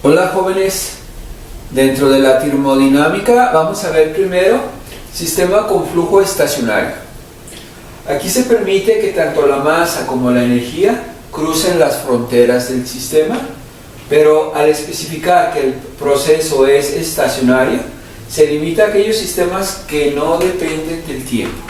Hola jóvenes, dentro de la termodinámica vamos a ver primero sistema con flujo estacionario. Aquí se permite que tanto la masa como la energía crucen las fronteras del sistema, pero al especificar que el proceso es estacionario, se limita a aquellos sistemas que no dependen del tiempo.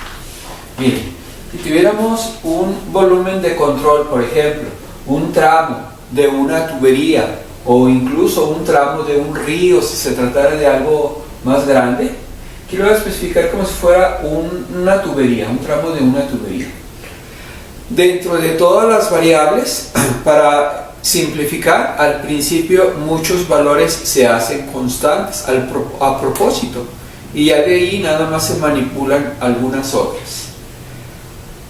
Miren, si tuviéramos un volumen de control, por ejemplo, un tramo de una tubería o incluso un tramo de un río, si se tratara de algo más grande, quiero especificar como si fuera una tubería, un tramo de una tubería. Dentro de todas las variables, para simplificar, al principio muchos valores se hacen constantes a propósito, y ya de ahí nada más se manipulan algunas otras.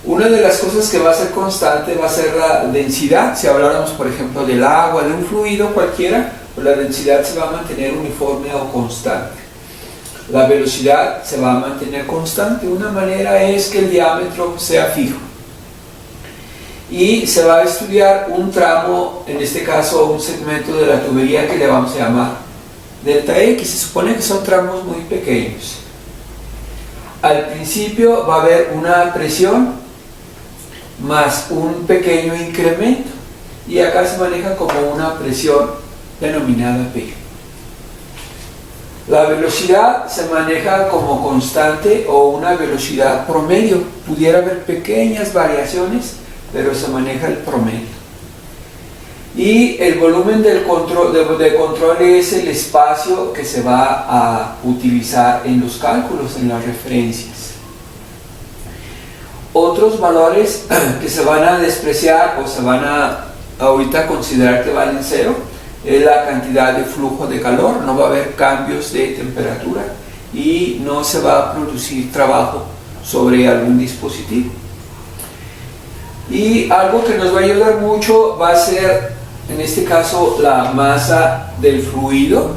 Una de las cosas que va a ser constante va a ser la densidad. Si habláramos, por ejemplo, del agua, de un fluido cualquiera, pues la densidad se va a mantener uniforme o constante. La velocidad se va a mantener constante. Una manera es que el diámetro sea fijo. Y se va a estudiar un tramo, en este caso un segmento de la tubería que le vamos a llamar delta X. Se supone que son tramos muy pequeños. Al principio va a haber una presión más un pequeño incremento, y acá se maneja como una presión denominada P. La velocidad se maneja como constante o una velocidad promedio. Pudiera haber pequeñas variaciones, pero se maneja el promedio. Y el volumen del control es el espacio que se va a utilizar en los cálculos, en las referencias. Otros valores que se van a despreciar o se van a ahorita considerar que valen cero es la cantidad de flujo de calor. No va a haber cambios de temperatura y no se va a producir trabajo sobre algún dispositivo. Y algo que nos va a ayudar mucho va a ser, en este caso, la masa del fluido.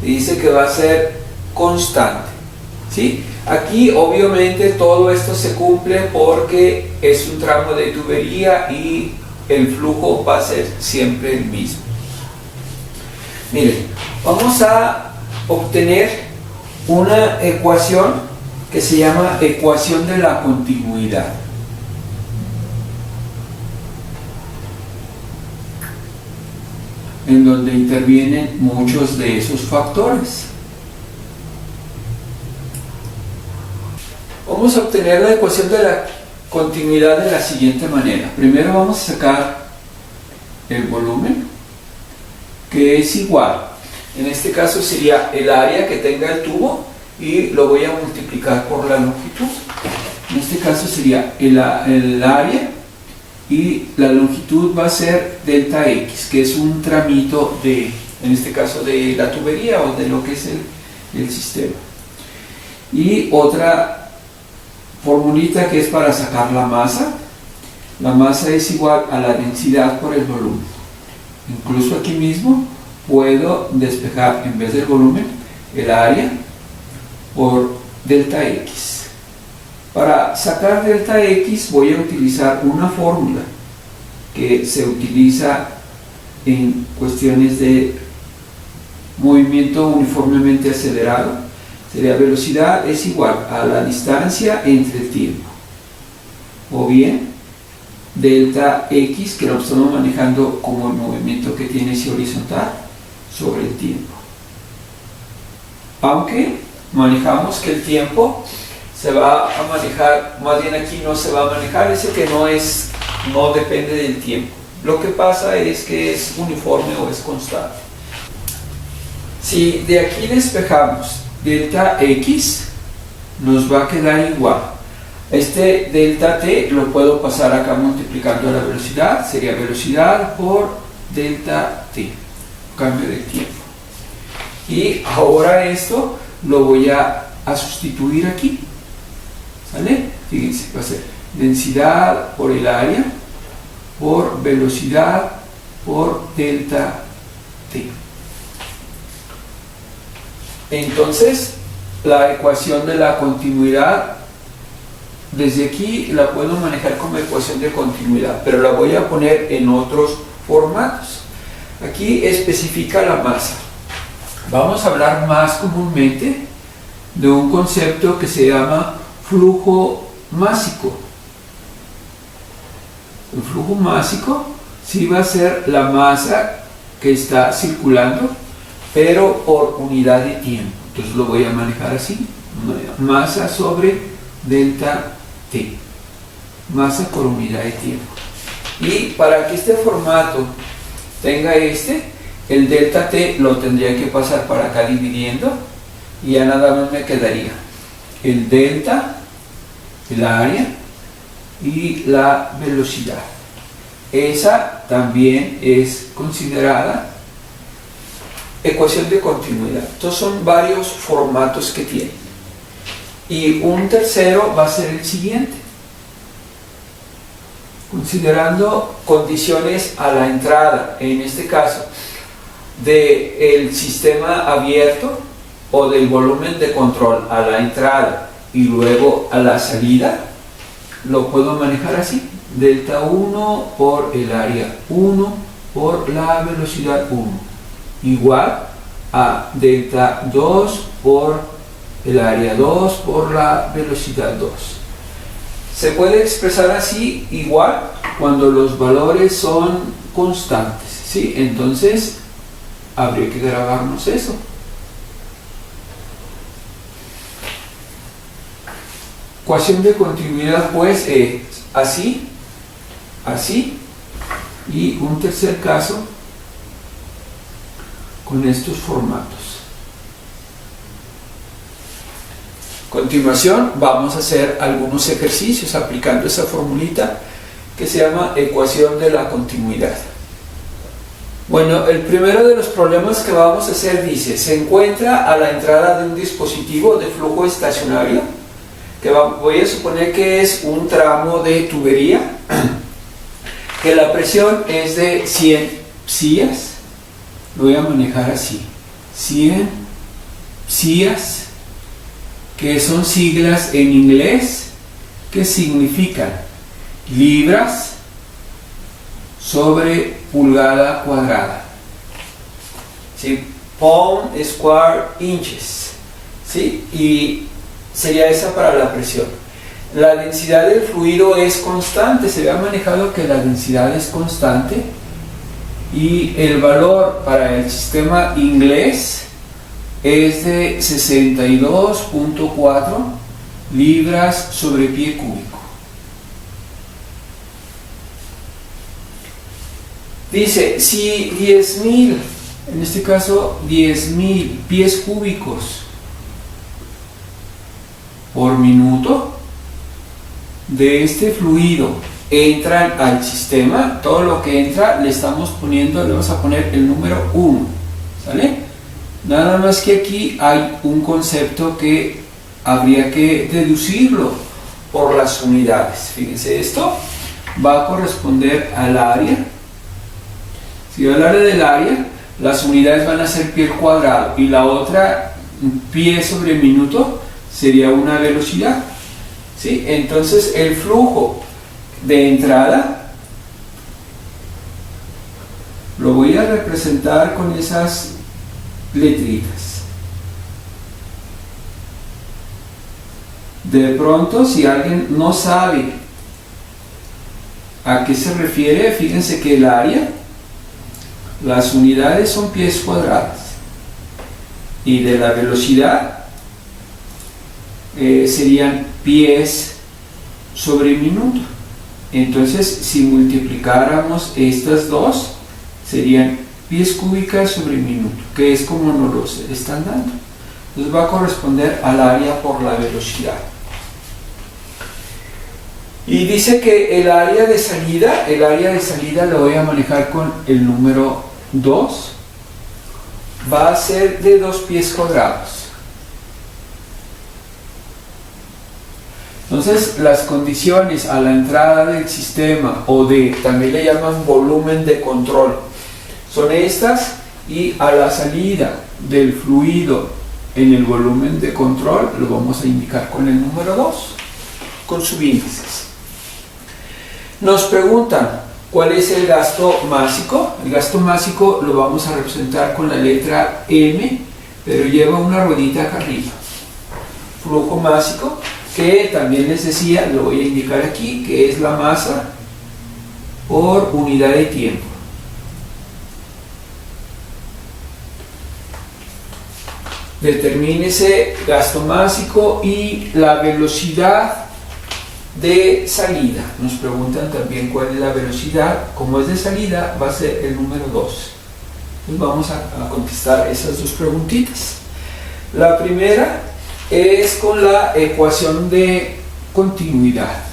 Dice que va a ser constante, ¿sí? Aquí obviamente todo esto se cumple porque es un tramo de tubería y el flujo va a ser siempre el mismo. Miren, vamos a obtener una ecuación que se llama ecuación de la continuidad. En donde intervienen muchos de esos factores. Vamos a obtener la ecuación de la continuidad de la siguiente manera. Primero vamos a sacar el volumen, que es igual. En este caso sería el área que tenga el tubo y lo voy a multiplicar por la longitud. En este caso sería el área y la longitud va a ser delta X, que es un tramito de, en este caso, de la tubería o de lo que es el sistema. Y otra formulita que es para sacar la masa. La masa es igual a la densidad por el volumen. Incluso aquí mismo puedo despejar, en vez del volumen, el área por delta X. Para sacar delta X voy a utilizar una fórmula que se utiliza en cuestiones de movimiento uniformemente acelerado. Sería velocidad es igual a la distancia entre el tiempo, o bien delta X, que lo estamos manejando como el movimiento que tiene ese horizontal sobre el tiempo. Aunque manejamos que el tiempo se va a manejar, más bien aquí no se va a manejar, ese que no depende del tiempo. Lo que pasa es que es uniforme o es constante. Si de aquí despejamos delta X, nos va a quedar igual. Este delta T lo puedo pasar acá multiplicando la velocidad, sería velocidad por delta T, cambio de tiempo. Y ahora esto lo voy a sustituir aquí, ¿sale? Fíjense, va a ser densidad por el área por velocidad por delta T. Entonces, la ecuación de la continuidad, desde aquí la puedo manejar como ecuación de continuidad, pero la voy a poner en otros formatos. Aquí especifica la masa. Vamos a hablar más comúnmente de un concepto que se llama flujo másico. El flujo másico sí va a ser la masa que está circulando, pero por unidad de tiempo. Entonces lo voy a manejar así: masa sobre delta T, masa por unidad de tiempo. Y para que este formato tenga el delta T lo tendría que pasar para acá dividiendo, y ya nada más me quedaría el delta, el área y la velocidad. Esa también es considerada ecuación de continuidad. Entonces son varios formatos que tiene. Y un tercero va a ser el siguiente: considerando condiciones a la entrada, en este caso del sistema abierto o del volumen de control a la entrada y luego a la salida, lo puedo manejar así: delta 1 por el área 1 por la velocidad 1 igual a delta 2 por el área 2 por la velocidad 2. Se puede expresar así igual cuando los valores son constantes, ¿sí? Entonces habría que grabarnos eso. Ecuación de continuidad pues es así, así, y un tercer caso con estos formatos. A continuación vamos a hacer algunos ejercicios aplicando esa formulita que se llama ecuación de la continuidad. Bueno, el primero de los problemas que vamos a hacer dice: se encuentra a la entrada de un dispositivo de flujo estacionario, que voy a suponer que es un tramo de tubería, que la presión es de 100 psias. Lo voy a manejar así: 100 psias, que son siglas en inglés que significan libras sobre pulgada cuadrada, ¿sí? Pound square inches, ¿sí? Y sería esa para la presión. La densidad del fluido es constante. Se había manejado que la densidad es constante, y el valor para el sistema inglés es de 62.4 libras sobre pie cúbico. Dice, si 10.000, en este caso 10.000 pies cúbicos por minuto de este fluido entran al sistema, todo lo que entra le estamos poniendo, le vamos a poner el número 1, ¿sale? Nada más que aquí hay un concepto que habría que deducirlo por las unidades. Fíjense, esto va a corresponder al área. Si yo hablara del área, las unidades van a ser pie cuadrado, y la otra, pie sobre minuto, sería una velocidad, ¿sí? Entonces el flujo de entrada lo voy a representar con esas letritas. De pronto, si alguien no sabe a qué se refiere, fíjense que el área, las unidades son pies cuadrados, y de la velocidad serían pies sobre minuto. Entonces, si multiplicáramos estas dos, serían pies cúbicas sobre minuto, que es como nos lo están dando. Entonces va a corresponder al área por la velocidad. Y dice que el área de salida lo voy a manejar con el número 2, va a ser de 2 pies cuadrados. Entonces, las condiciones a la entrada del sistema, o también le llaman volumen de control, son estas, y a la salida del fluido en el volumen de control lo vamos a indicar con el número 2, con subíndices. Nos preguntan ¿Cuál es el gasto másico? El gasto másico lo vamos a representar con la letra M, pero lleva una ruedita acá arriba. Flujo másico, que también les decía, lo voy a indicar aquí, que es la masa por unidad de tiempo. Determínese gasto másico y la velocidad de salida. Nos preguntan también cuál es la velocidad. Como es de salida, va a ser el número 2. Entonces vamos a contestar esas dos preguntitas. La primera es con la ecuación de continuidad.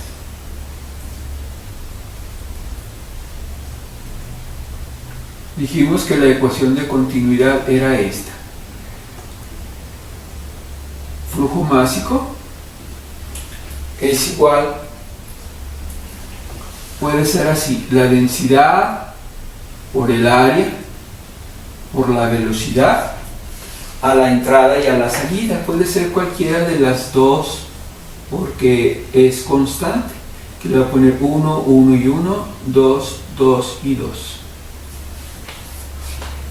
Dijimos que la ecuación de continuidad era esta. Flujo másico es igual, puede ser así, la densidad por el área por la velocidad a la entrada y a la salida. Puede ser cualquiera de las dos porque es constante, que le voy a poner 1, 1 y 1, 2, 2 y 2.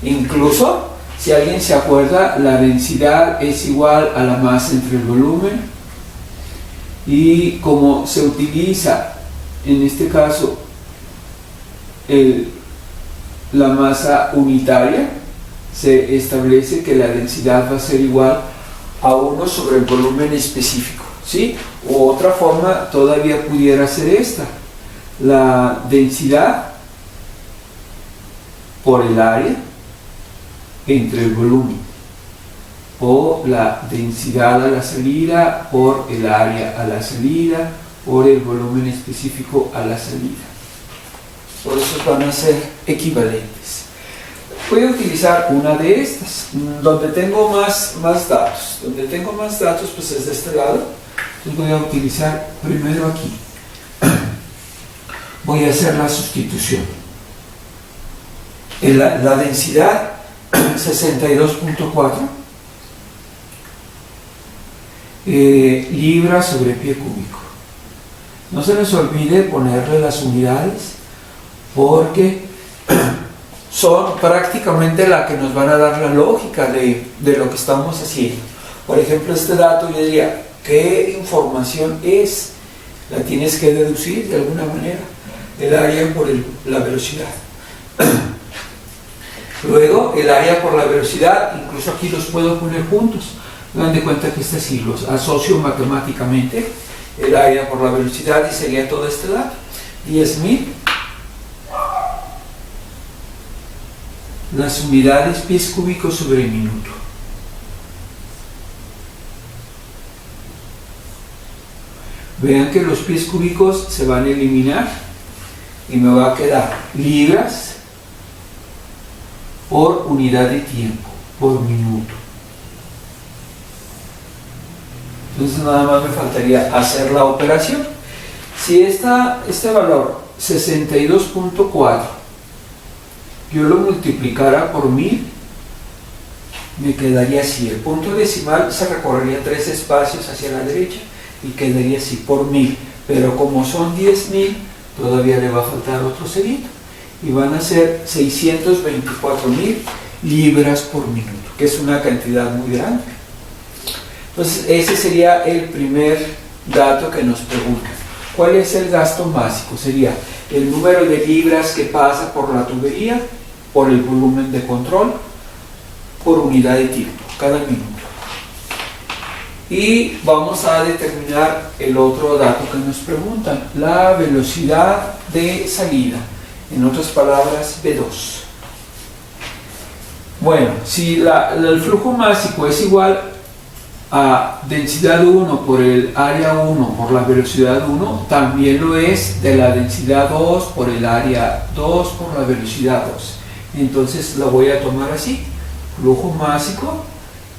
Incluso, si alguien se acuerda, la densidad es igual a la masa entre el volumen, y como se utiliza en este caso la masa unitaria, se establece que la densidad va a ser igual a 1 sobre el volumen específico, ¿sí? O otra forma todavía pudiera ser esta: la densidad por el área entre el volumen, o la densidad a la salida por el área a la salida por el volumen específico a la salida. Por eso van a ser equivalentes. Voy a utilizar una de estas, donde tengo más datos. Donde tengo más datos, pues es de este lado. Entonces voy a utilizar primero aquí. Voy a hacer la sustitución. La densidad 62.4 libras sobre pie cúbico. No se les olvide ponerle las unidades, porque son prácticamente la que nos van a dar la lógica de lo que estamos haciendo. Por ejemplo, este dato yo diría, ¿qué información es? La tienes que deducir de alguna manera, el área por la velocidad. Luego, el área por la velocidad, incluso aquí los puedo poner juntos. Hagan de cuenta que este sí los asocio matemáticamente, el área por la velocidad, y sería todo este dato, 10.000. Las unidades pies cúbicos sobre minuto. Vean que los pies cúbicos se van a eliminar y me va a quedar libras por unidad de tiempo, por minuto. Entonces nada más me faltaría hacer la operación. Si este valor 62.4 yo lo multiplicara por 1000, me quedaría así. El punto decimal se recorrería 3 espacios hacia la derecha y quedaría así, por 1000. Pero como son 10.000, todavía le va a faltar otro cerito, y van a ser 624.000 libras por minuto, que es una cantidad muy grande. Entonces ese sería el primer dato que nos preguntan. ¿Cuál es el gasto básico? Sería el número de libras que pasa por la tubería, por el volumen de control, por unidad de tiempo, cada minuto. Y vamos a determinar el otro dato que nos preguntan, la velocidad de salida, en otras palabras, V2. Bueno, si el flujo másico es igual a densidad 1 por el área 1 por la velocidad 1, también lo es de la densidad 2 por el área 2 por la velocidad 2. Entonces la voy a tomar así: flujo másico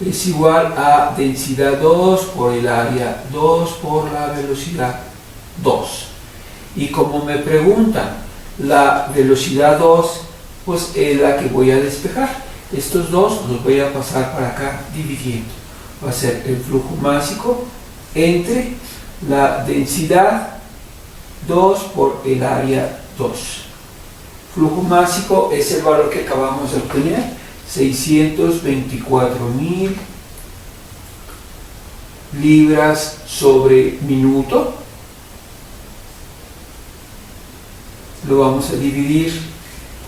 es igual a densidad 2 por el área 2 por la velocidad 2. Y como me preguntan la velocidad 2, pues es la que voy a despejar. Estos dos los voy a pasar para acá dividiendo. Va a ser el flujo másico entre la densidad 2 por el área 2. Flujo másico es el valor que acabamos de obtener, 624.000 libras sobre minuto. Lo vamos a dividir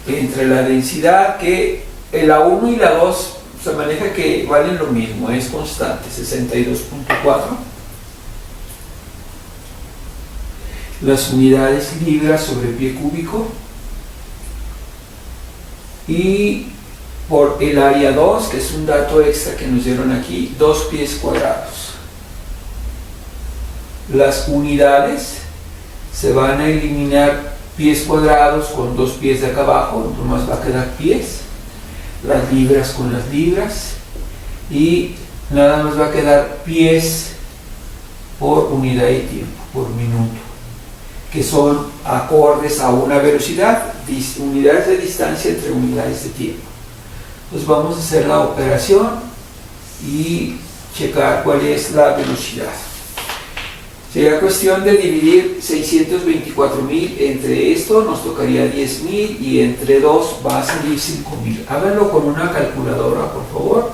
entre la densidad, que la 1 y la 2 se maneja que valen lo mismo, es constante, 62.4. Las unidades libras sobre pie cúbico, y por el área 2, que es un dato extra que nos dieron aquí, 2 pies cuadrados. Las unidades se van a eliminar pies cuadrados con 2 pies de acá abajo, nomás va a quedar pies, las libras con las libras, y nada más va a quedar pies por unidad de tiempo, por minuto, que son acordes a una velocidad, unidades de distancia entre unidades de tiempo. Entonces vamos a hacer la operación y checar cuál es la velocidad. Sería cuestión de dividir 624.000 entre esto, nos tocaría 10.000, y entre 2 va a salir 5.000. Háganlo con una calculadora, por favor,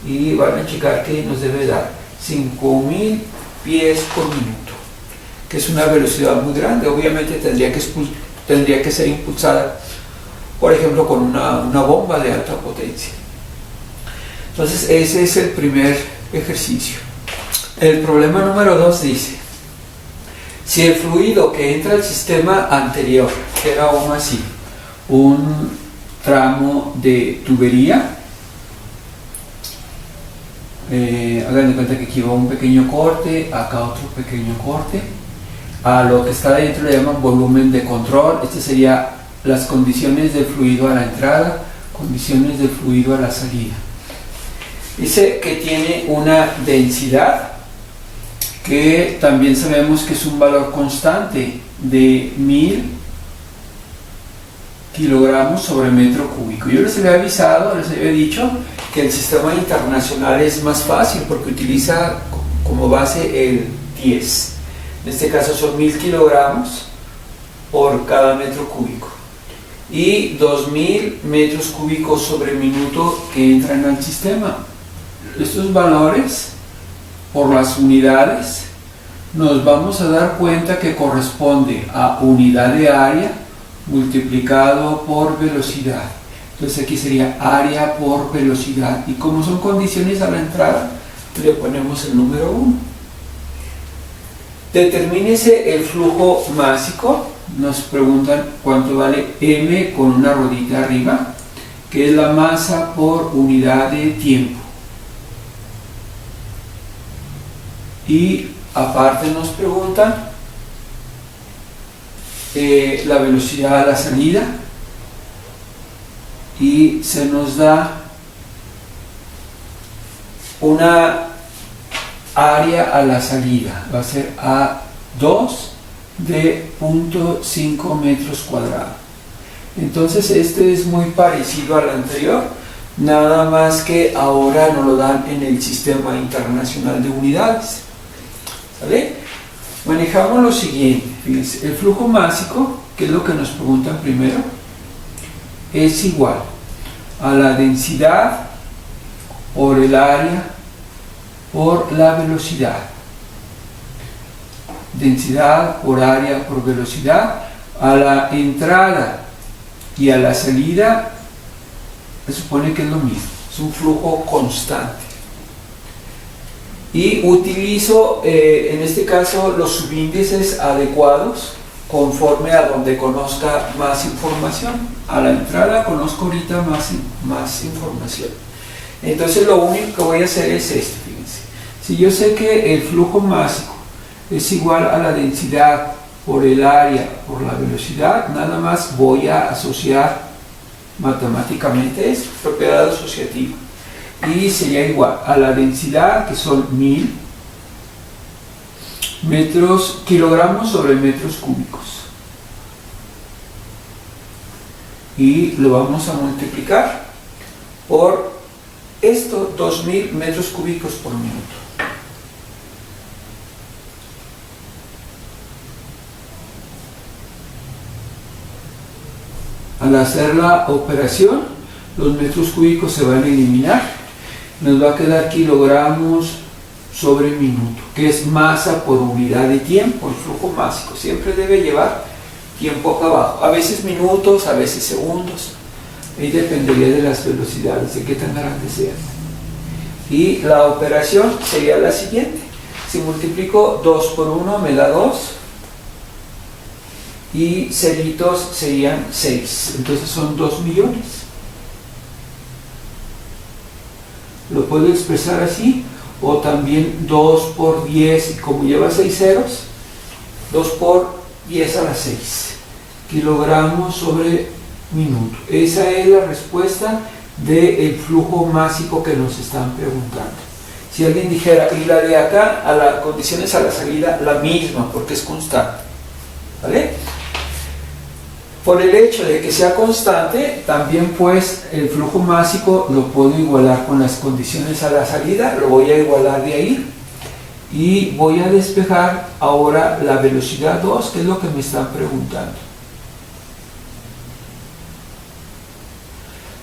y van a checar que nos debe dar 5.000 pies por minuto, que es una velocidad muy grande. Obviamente tendría que ser impulsada, por ejemplo, con una bomba de alta potencia. Entonces ese es el primer ejercicio. El problema número 2 dice: si el fluido que entra al sistema anterior, que era aún así un tramo de tubería, hagan de cuenta que aquí va un pequeño corte, acá otro pequeño corte, a lo que está dentro le llaman volumen de control. Este sería las condiciones del fluido a la entrada, condiciones del fluido a la salida. Dice que tiene una densidad, que también sabemos que es un valor constante de 1000 kilogramos sobre metro cúbico. Yo les había avisado, les había dicho que el sistema internacional es más fácil porque utiliza como base el 10. En este caso son 1000 kilogramos por cada metro cúbico, y 2000 metros cúbicos sobre minuto que entran al sistema. Estos valores por las unidades nos vamos a dar cuenta que corresponde a unidad de área multiplicado por velocidad. Entonces aquí sería área por velocidad, y como son condiciones a la entrada, le ponemos el número 1. Determínese el flujo másico. Nos preguntan cuánto vale m con una ruedita arriba, que es la masa por unidad de tiempo. Y aparte nos preguntan la velocidad a la salida, y se nos da una área a la salida, va a ser A2 de 0.5 metros cuadrados. Entonces este es muy parecido al anterior, nada más que ahora nos lo dan en el sistema internacional de unidades. ¿Sale? Manejamos lo siguiente. Fíjense, el flujo másico, que es lo que nos preguntan primero, es igual a la densidad por el área por la velocidad. Densidad por área por velocidad. A la entrada y a la salida se supone que es lo mismo, es un flujo constante. Y utilizo en este caso los subíndices adecuados conforme a donde conozca más información. A la entrada conozco ahorita más información. Entonces lo único que voy a hacer es esto. Fíjense, si yo sé que el flujo másico es igual a la densidad por el área por la velocidad, nada más voy a asociar matemáticamente esto, propiedad asociativa. Y sería igual a la densidad, que son 1000 kilogramos sobre metros cúbicos, y lo vamos a multiplicar por esto, 2000 metros cúbicos por minuto. Al hacer la operación, los metros cúbicos se van a eliminar. Nos va a quedar kilogramos sobre minuto, que es masa por unidad de tiempo. El flujo másico siempre debe llevar tiempo acá abajo, a veces minutos, a veces segundos, y dependería de las velocidades, de qué tan grandes sean. Y la operación sería la siguiente: si multiplico 2 por 1 me da 2, y ceritos serían 6, entonces son 2 millones. Lo puedo expresar así, o también 2 por 10, y como lleva 6 ceros, 2 por 10 a la 6 kilogramos sobre minuto. Esa es la respuesta del flujo másico que nos están preguntando. Si alguien dijera, y la de acá, a las condiciones a la salida, la misma, porque es constante, ¿vale? Por el hecho de que sea constante, también pues el flujo másico lo puedo igualar con las condiciones a la salida, lo voy a igualar de ahí, y voy a despejar ahora la velocidad 2, que es lo que me están preguntando.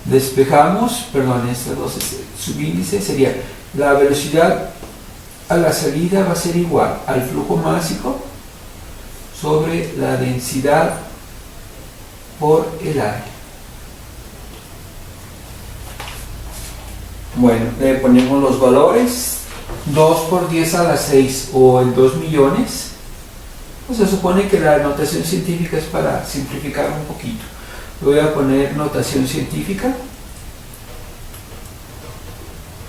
Despejamos, perdón, este 2 es subíndice, sería la velocidad a la salida va a ser igual al flujo másico sobre la densidad por el área. Bueno, le ponemos los valores. 2 por 10 a la 6 o el 2 millones. Pues se supone que la notación científica es para simplificar un poquito. Voy a poner notación científica.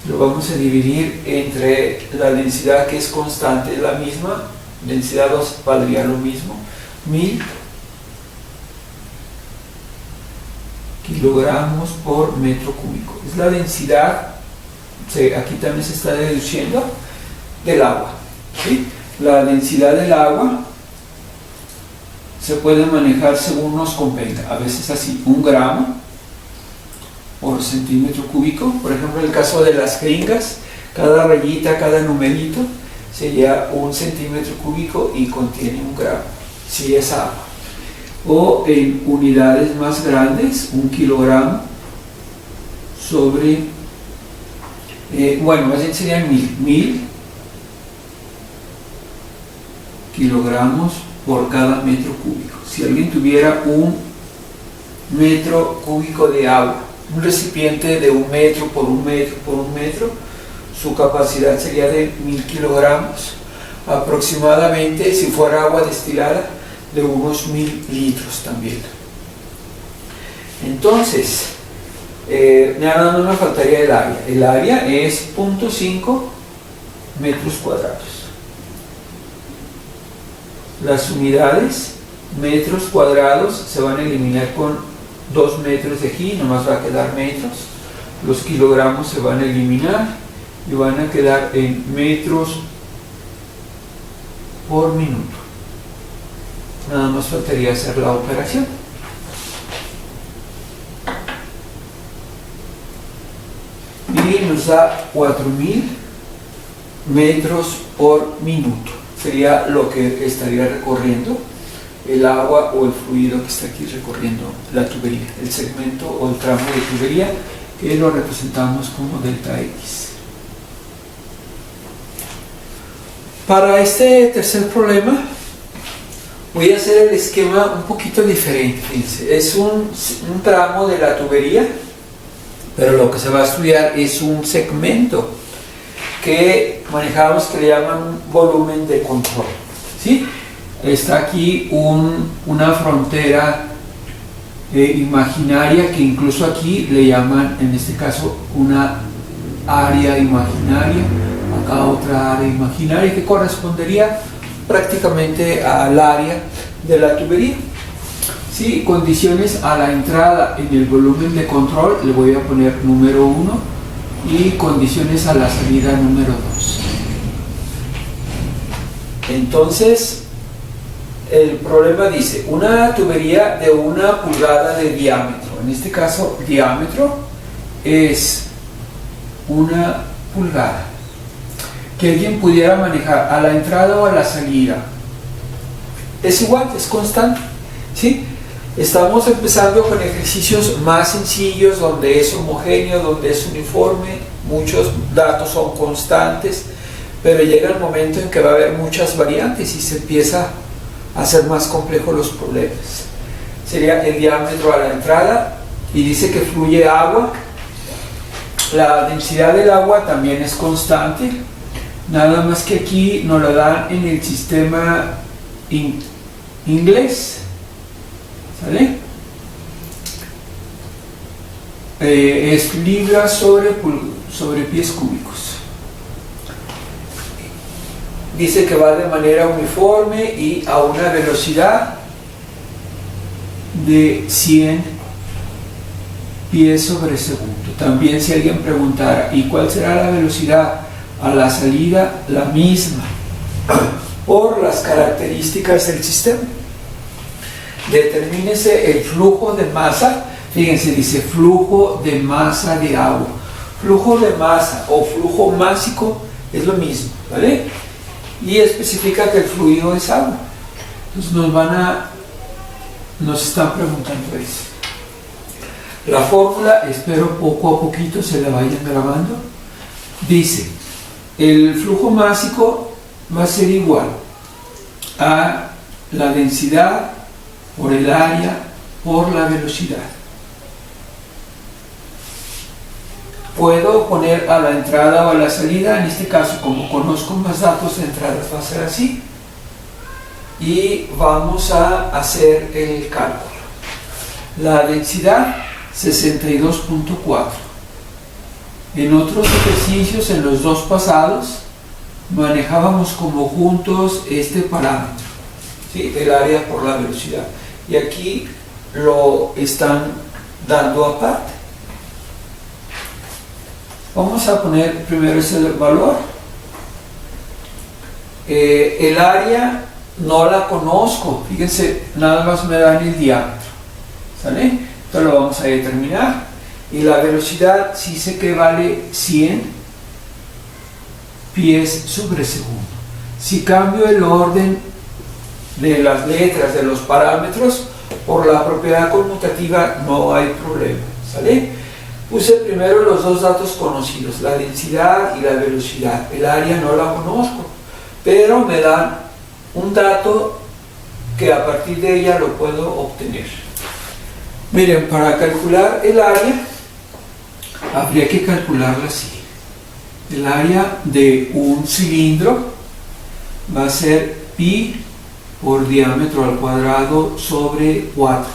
Lo vamos a dividir entre la densidad, que es constante, es la misma. Densidad 2 valdría lo mismo. 1000 kilogramos por metro cúbico. Es la densidad, aquí también se está deduciendo, del agua, ¿sí? La densidad del agua se puede manejar según nos convenga, a veces así, 1 gramo por centímetro cúbico. Por ejemplo, en el caso de las jeringas, cada rayita, cada numerito sería 1 centímetro cúbico y contiene 1 gramo, si es agua. O en unidades más grandes, 1 kilogramo sobre, bueno, más bien serían 1000 kilogramos por cada metro cúbico. Si alguien tuviera 1 metro cúbico de agua, un recipiente de 1 metro por 1 metro por 1 metro, su capacidad sería de 1000 kilogramos, aproximadamente, si fuera agua destilada, de unos 1000 litros también. Entonces, nada más me faltaría el área. El área es 0.5 metros cuadrados. Las unidades, metros cuadrados, se van a eliminar con 2 metros de aquí, nomás va a quedar metros. Los kilogramos se van a eliminar y van a quedar en metros por minuto. Nada más faltaría hacer la operación. Y nos da 4000 metros por minuto. Sería lo que estaría recorriendo el agua o el fluido que está aquí recorriendo la tubería, el segmento o el tramo de tubería, que lo representamos como delta X. Para este tercer problema voy a hacer el esquema un poquito diferente. Fíjense, es un tramo de la tubería, pero lo que se va a estudiar es un segmento que manejamos, que le llaman volumen de control, ¿sí? Está aquí una frontera imaginaria, que incluso aquí le llaman, en este caso, una área imaginaria. Acá otra área imaginaria que correspondería prácticamente al área de la tubería. ¿Sí? Condiciones a la entrada en el volumen de control, le voy a poner número 1, y condiciones a la salida número 2. Entonces, el problema dice, una tubería de 1 pulgada de diámetro, en este caso diámetro es 1 pulgada, que alguien pudiera manejar a la entrada o a la salida, es igual, es constante, ¿sí? Estamos empezando con ejercicios más sencillos, donde es homogéneo, donde es uniforme, muchos datos son constantes, pero llega el momento en que va a haber muchas variantes y se empieza a hacer más complejos los problemas. Sería el diámetro a la entrada, y dice que fluye agua. La densidad del agua también es constante, nada más que aquí nos lo dan en el sistema inglés, ¿sale? Es libras sobre pies cúbicos. Dice que va de manera uniforme y a una velocidad de 100 pies sobre segundo. También, si alguien preguntara, ¿y cuál será la velocidad a la salida? La misma, por las características del sistema. Determínese el flujo de masa. Fíjense, dice flujo de masa de agua. Flujo de masa o flujo másico es lo mismo, ¿vale? Y especifica que el fluido es agua. Entonces nos están preguntando eso. La fórmula, espero poco a poquito se la vayan grabando. Dice, el flujo másico va a ser igual a la densidad por el área por la velocidad. Puedo poner a la entrada o a la salida, en este caso, como conozco más datos de entradas, va a ser así. Y vamos a hacer el cálculo. La densidad 62.4. En otros ejercicios, en los dos pasados, manejábamos como juntos este parámetro, ¿sí? El área por la velocidad. Y aquí lo están dando aparte. Vamos a poner primero ese valor. El área no la conozco. Fíjense, nada más me dan el diámetro, ¿sale? Esto lo vamos a determinar. Y la velocidad sí sé que vale 100 pies sobre segundo. Si cambio el orden de las letras, de los parámetros, por la propiedad conmutativa no hay problema, ¿sale? Puse primero los dos datos conocidos, la densidad y la velocidad. El área no la conozco, pero me dan un dato que a partir de ella lo puedo obtener. Miren, para calcular el área, habría que calcularla así. El área de un cilindro va a ser pi por diámetro al cuadrado sobre 4.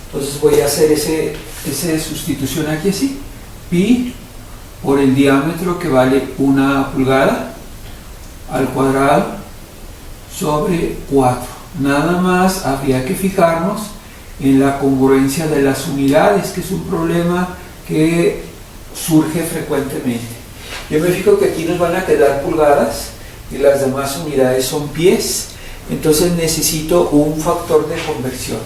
Entonces voy a hacer esa sustitución aquí así. Pi por el diámetro, que vale 1 pulgada, al cuadrado sobre 4. Nada más habría que fijarnos en la congruencia de las unidades, que es un problema que surge frecuentemente. Yo me fijo que aquí nos van a quedar pulgadas y las demás unidades son pies, entonces necesito un factor de conversión.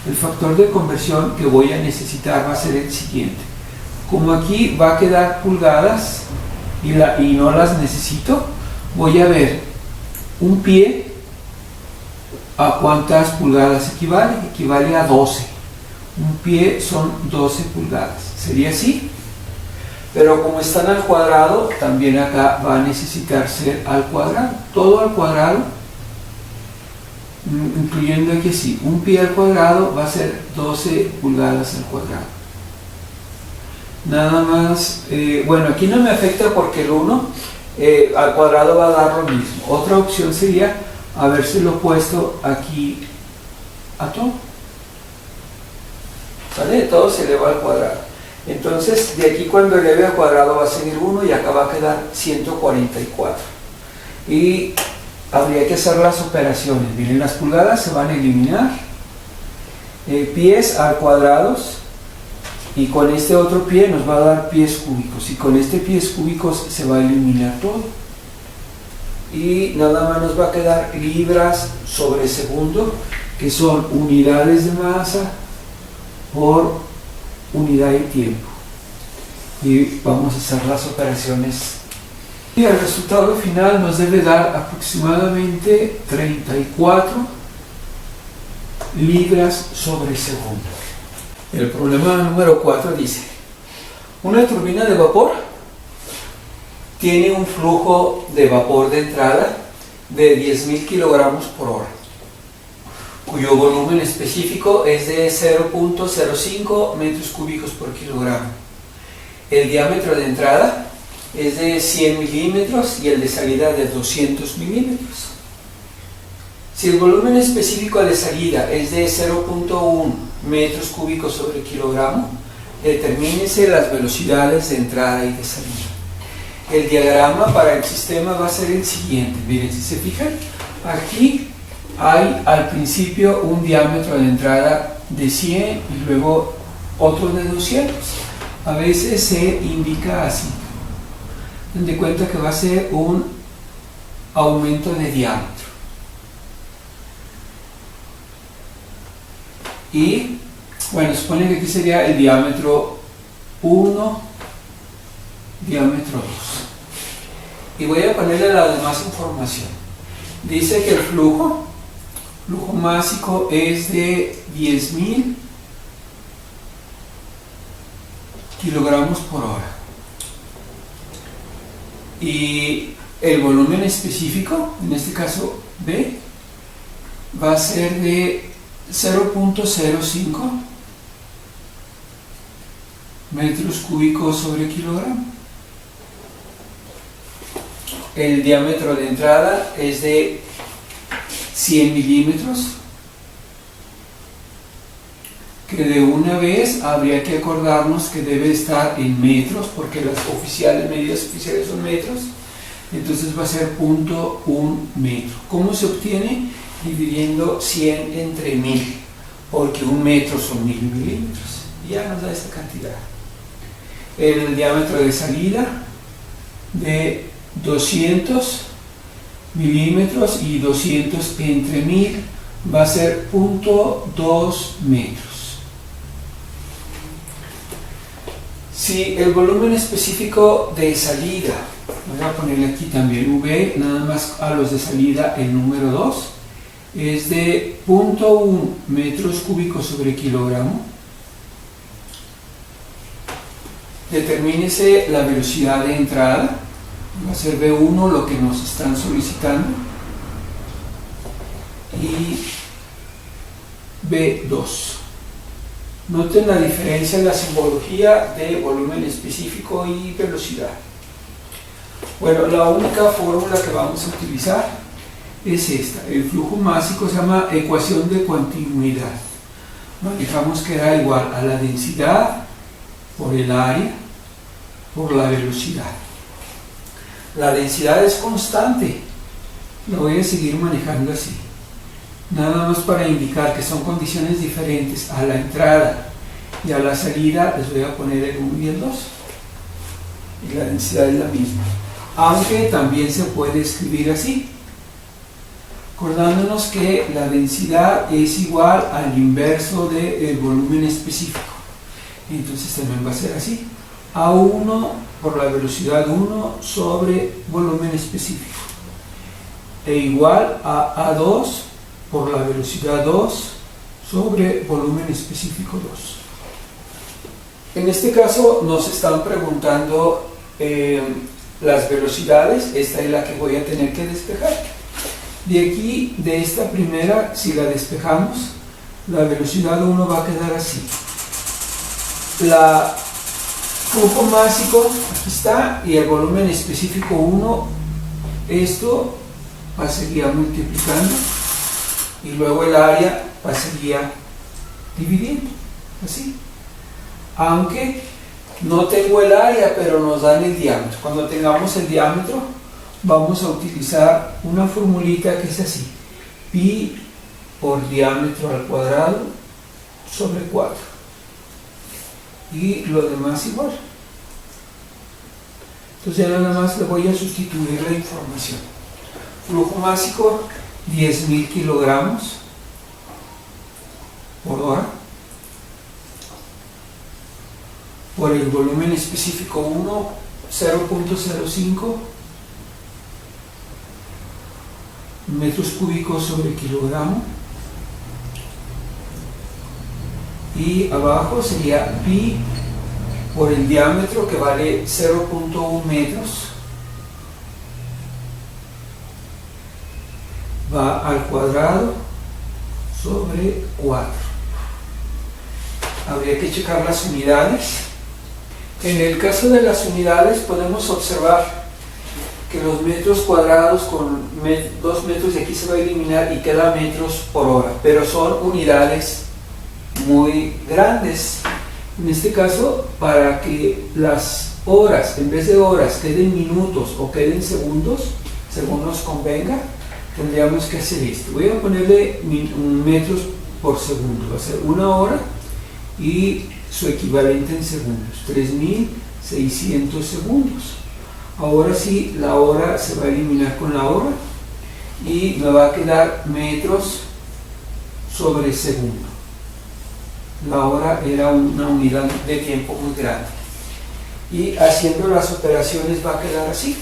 El factor de conversión que voy a necesitar va a ser el siguiente. Como aquí va a quedar pulgadas y no las necesito, voy a ver un pie a cuántas pulgadas equivale. Equivale a 12. Un pie son 12 pulgadas. Sería así. Pero como están al cuadrado, también acá va a necesitar ser al cuadrado. Todo al cuadrado, incluyendo aquí así. Un pie al cuadrado va a ser 12 pulgadas al cuadrado. Nada más, bueno, aquí no me afecta porque el 1 al cuadrado va a dar lo mismo. Otra opción sería habérselo puesto aquí a todo. ¿Sale? Todo se eleva al cuadrado. Entonces, de aquí cuando eleve al cuadrado va a seguir 1 y acá va a quedar 144. Y habría que hacer las operaciones. Miren, las pulgadas se van a eliminar. Pies al cuadrados. Y con este otro pie nos va a dar pies cúbicos. Y con este pies cúbicos se va a eliminar todo. Y nada más nos va a quedar libras sobre segundo, que son unidades de masa por unidad de tiempo. Y vamos a hacer las operaciones. Y el resultado final nos debe dar aproximadamente 34 libras sobre segundo. El problema número 4 dice: una turbina de vapor tiene un flujo de vapor de entrada de 10.000 kilogramos por hora, cuyo volumen específico es de 0.05 metros cúbicos por kilogramo. El diámetro de entrada es de 100 milímetros y el de salida de 200 milímetros. Si el volumen específico de salida es de 0.1 metros cúbicos sobre kilogramo, determínese las velocidades de entrada y de salida. El diagrama para el sistema va a ser el siguiente. Miren, si se fijan, aquí hay al principio un diámetro de entrada de 100 y luego otro de 200. A veces se indica así. Den de cuenta que va a ser un aumento de diámetro. Y, bueno, supone que aquí sería el diámetro 1, diámetro 2. Y voy a ponerle la demás información. Dice que el flujo másico es de 10.000 kilogramos por hora. Y el volumen específico, en este caso B, va a ser de 0.05 metros cúbicos sobre kilogramo. El diámetro de entrada es de 100 milímetros, que de una vez habría que acordarnos que debe estar en metros, porque las medidas oficiales son metros. Entonces va a ser 0.1 metro. ¿Cómo se obtiene? Dividiendo 100 entre 1000, porque un metro son 1000 milímetros. Ya nos da esta cantidad. El diámetro de salida de 200 milímetros y 200 entre 1000 va a ser 0.2 metros. Si el volumen específico de salida, voy a ponerle aquí también V, nada más a los de salida el número 2, es de 0.1 metros cúbicos sobre kilogramo, determínese la velocidad de entrada, va a ser V1 lo que nos están solicitando, y V2. Noten la diferencia en la simbología de volumen específico y velocidad. Bueno, la única fórmula que vamos a utilizar es esta. El flujo másico se llama ecuación de continuidad. Manejamos que era igual a la densidad por el área por la velocidad. La densidad es constante. Lo voy a seguir manejando así. Nada más para indicar que son condiciones diferentes a la entrada y a la salida, les voy a poner el 1 y el 2. Y la densidad es la misma. Aunque también se puede escribir así, acordándonos que la densidad es igual al inverso del volumen específico. Entonces también va a ser así. A1 por la velocidad 1 sobre volumen específico. E igual a A2 por la velocidad 2 sobre volumen específico 2. En este caso nos están preguntando las velocidades. Esta es la que voy a tener que despejar. De aquí, de esta primera, si la despejamos, la velocidad 1 va a quedar así. La flujo másico, aquí está, y el volumen específico 1, esto pasaría multiplicando, y luego el área pasaría dividiendo, así. Aunque no tengo el área, pero nos dan el diámetro. Cuando tengamos el diámetro, vamos a utilizar una formulita que es así: pi por diámetro al cuadrado sobre 4. Y lo demás igual. Entonces ya nada más le voy a sustituir la información. Flujo másico 10.000 kilogramos por hora por el volumen específico 1, 0.05 metros cúbicos sobre kilogramo, y abajo sería pi por el diámetro, que vale 0.1 metros, va al cuadrado sobre 4. Habría que checar las unidades. En el caso de las unidades podemos observar que los metros cuadrados con 2 metros de aquí se va a eliminar y queda metros por hora, pero son unidades muy grandes. En este caso, para que las horas, en vez de horas, queden minutos o queden segundos, según nos convenga, tendríamos que hacer esto. Voy a ponerle metros por segundo, va a ser 1 hora y su equivalente en segundos, 3600 segundos. Ahora sí, la hora se va a eliminar con la hora y me va a quedar metros sobre segundo. La hora era una unidad de tiempo muy grande. Y haciendo las operaciones va a quedar así.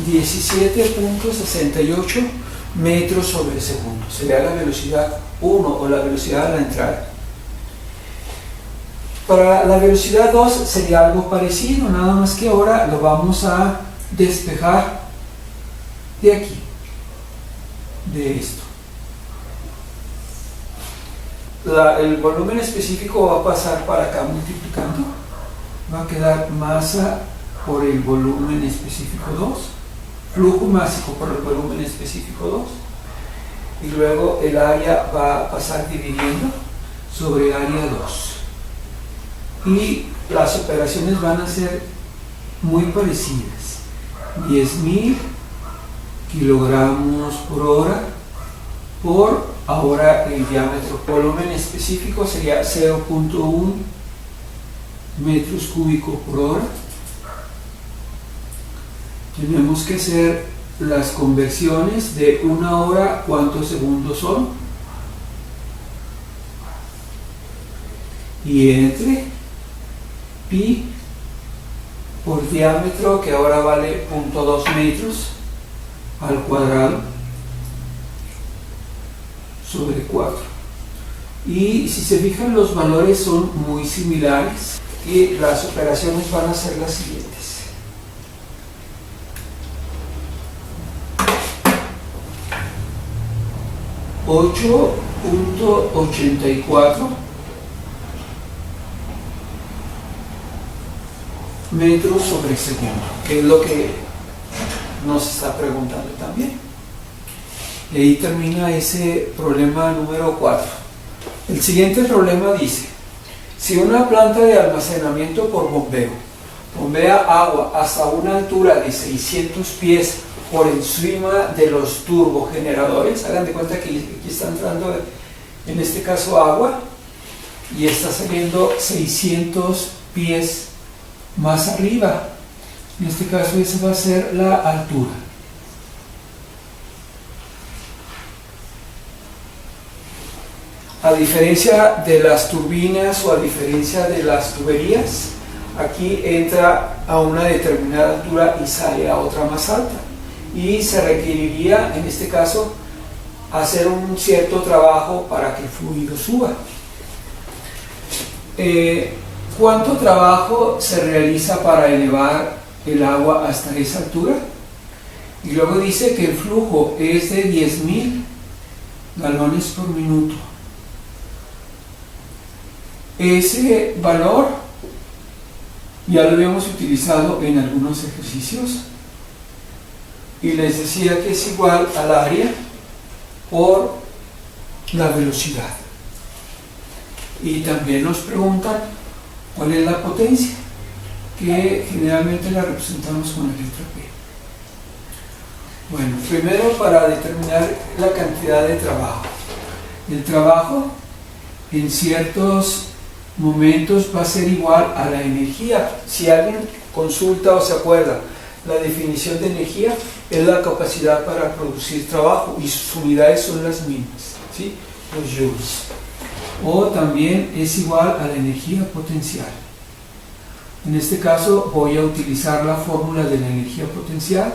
17.68 metros sobre segundo. Sería la velocidad 1 o la velocidad de la entrada. Para la velocidad 2 sería algo parecido, nada más que ahora lo vamos a despejar de aquí, de esto. El volumen específico va a pasar para acá multiplicando, va a quedar masa por el volumen específico 2, flujo másico por el volumen específico 2, y luego el área va a pasar dividiendo sobre área 2. Y las operaciones van a ser muy parecidas. 10.000 kilogramos por hora por ahora el diámetro. Volumen específico sería 0.1 metros cúbicos por hora. Tenemos que hacer las conversiones de 1 hora, ¿cuántos segundos son? Y entre pi por diámetro, que ahora vale 0.2 metros al cuadrado sobre 4. Y si se fijan, los valores son muy similares y las operaciones van a ser las siguientes. 8.84 metros sobre segundo, que es lo que nos está preguntando también. Y ahí termina ese problema número 4. El siguiente problema dice: si una planta de almacenamiento por bombeo bombea agua hasta una altura de 600 pies por encima de los turbogeneradores, hagan de cuenta que aquí está entrando en este caso agua y está saliendo 600 pies más arriba. En este caso esa va a ser la altura. A diferencia de las turbinas o a diferencia de las tuberías, aquí entra a una determinada altura y sale a otra más alta, y se requeriría en este caso hacer un cierto trabajo para que el fluido suba. ¿Cuánto trabajo se realiza para elevar el agua hasta esa altura? Y luego dice que el flujo es de 10.000 galones por minuto. Ese valor ya lo habíamos utilizado en algunos ejercicios y les decía que es igual al área por la velocidad. Y también nos preguntan cuál es la potencia, que generalmente la representamos con la letra P. Bueno, primero, para determinar la cantidad de trabajo. El trabajo en ciertos momentos va a ser igual a la energía. Si alguien consulta o se acuerda, la definición de energía es la capacidad para producir trabajo y sus unidades son las mismas, ¿sí? Los joules. O también es igual a la energía potencial. En este caso voy a utilizar la fórmula de la energía potencial,